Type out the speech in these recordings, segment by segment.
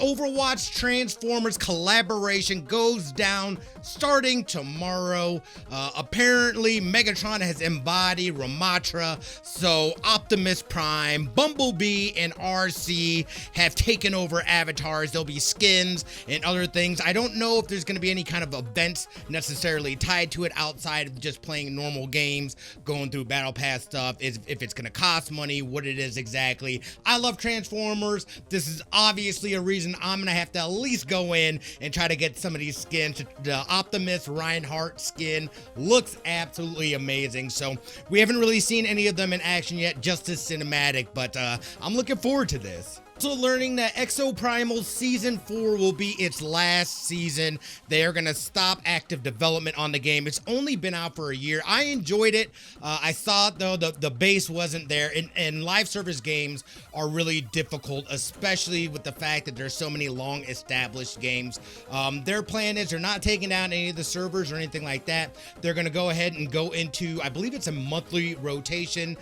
Overwatch Transformers collaboration goes down starting tomorrow. Apparently, Megatron has embodied Ramatra, so Optimus Prime, Bumblebee, and RC have taken over avatars. There'll be skins and other things. I don't know if there's going to be any kind of events necessarily tied to it outside of just playing normal games, going through Battle Pass stuff, if it's going to cost money, what it is exactly. I love Transformers. This is obviously a reason I'm going to have to at least go in and try to get some of these skins. The Optimus Reinhardt skin looks absolutely amazing. So we haven't really seen any of them in action yet, just as cinematic, but I'm looking forward to this. Also learning that Exoprimal Season 4 will be its last season. They are going to stop active development on the game. It's only been out for a year. I enjoyed it. I thought, though, the base wasn't there. And live service games are really difficult, especially with the fact that there's so many long-established games. Their plan is they're not taking down any of the servers or anything like that. They're going to go ahead and go into, I believe it's a monthly rotation,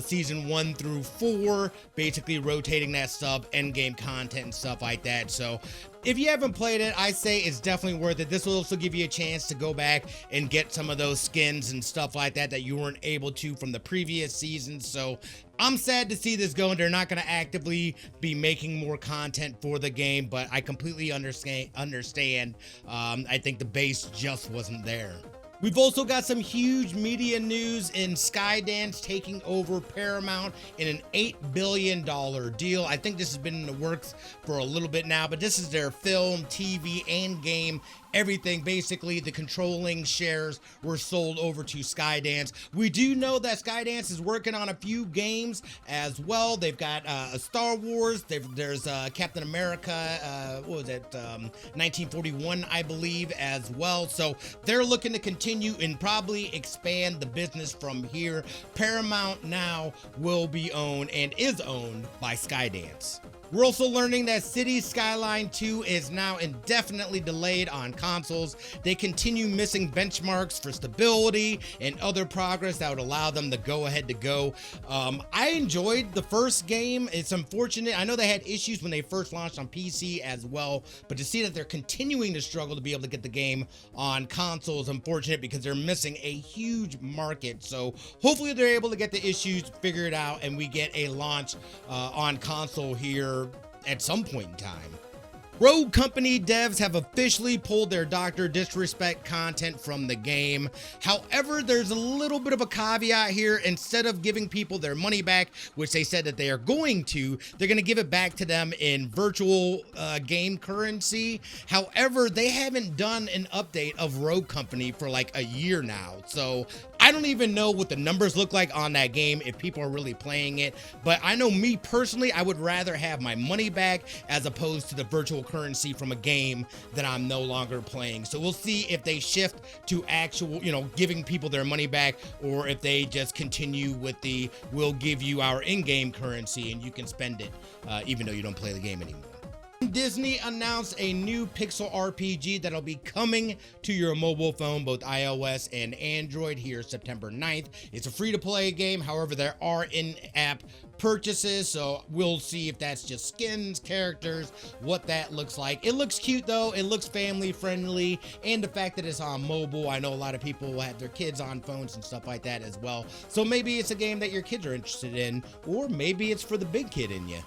Season 1 through 4, basically rotating that stuff, end game content and stuff like that. So if you haven't played it, I say it's definitely worth it. This will also give you a chance to go back and get some of those skins and stuff like that that you weren't able to from the previous seasons. So I'm sad to see this go, and they're not going to actively be making more content for the game, but I completely understand. I think the base just wasn't there. We've also got some huge media news in Skydance taking over Paramount in an $8 billion deal. I think this has been in the works for a little bit now, but this is their film, TV, and game. Everything, basically, the controlling shares were sold over to Skydance. We do know that Skydance is working on a few games as well. They've got a Star Wars. There's Captain America, what was it, 1941, I believe, as well. So they're looking to continue and probably expand the business from here. Paramount now will be owned and is owned by Skydance. We're also learning that Cities Skyline 2 is now indefinitely delayed on consoles. They continue missing benchmarks for stability and other progress that would allow them to go ahead to go. I enjoyed the first game. It's unfortunate. I know they had issues when they first launched on PC as well, but to see that they're continuing to struggle to be able to get the game on console is unfortunate because they're missing a huge market. So hopefully they're able to get the issues figured out and we get a launch on console here at some point in time. Rogue Company devs have officially pulled their Dr. Disrespect content from the game. However, there's a little bit of a caveat here. Instead of giving people their money back, which they said that they are going to, they're going to give it back to them in virtual game currency. However, they haven't done an update of Rogue Company for like a year now. So I don't even know what the numbers look like on that game if people are really playing it. But I know me personally, I would rather have my money back as opposed to the virtual currency from a game that I'm no longer playing. So we'll see if they shift to actual, giving people their money back, or if they just continue with the we'll give you our in-game currency and you can spend it even though you don't play the game anymore. Disney announced a new pixel RPG that'll be coming to your mobile phone, both iOS and Android, here September 9th. It's a free-to-play game. However, there are in-app purchases, so we'll see if that's just skins, characters, what that looks like. It looks cute, though. It looks family-friendly, and the fact that it's on mobile, I know a lot of people will have their kids on phones and stuff like that as well. So maybe it's a game that your kids are interested in, or maybe it's for the big kid in you.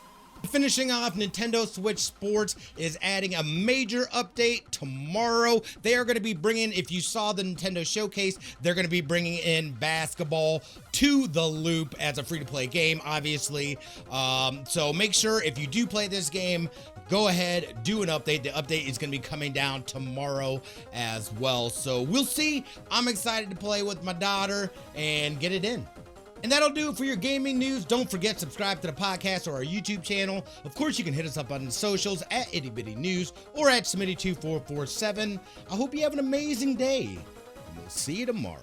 Finishing off, Nintendo Switch Sports is adding a major update tomorrow. They are going to be bringing, if you saw the Nintendo Showcase, they're going to be bringing in basketball to the loop as a free-to-play game, obviously. So make sure if you do play this game, go ahead, do an update. The update is going to be coming down tomorrow as well. So we'll see. I'm excited to play with my daughter and get it in. And that'll do it for your gaming news. Don't forget, subscribe to the podcast or our YouTube channel. Of course, you can hit us up on the socials at Itty Bitty News or at Smitty2447. I hope you have an amazing day, and we'll see you tomorrow.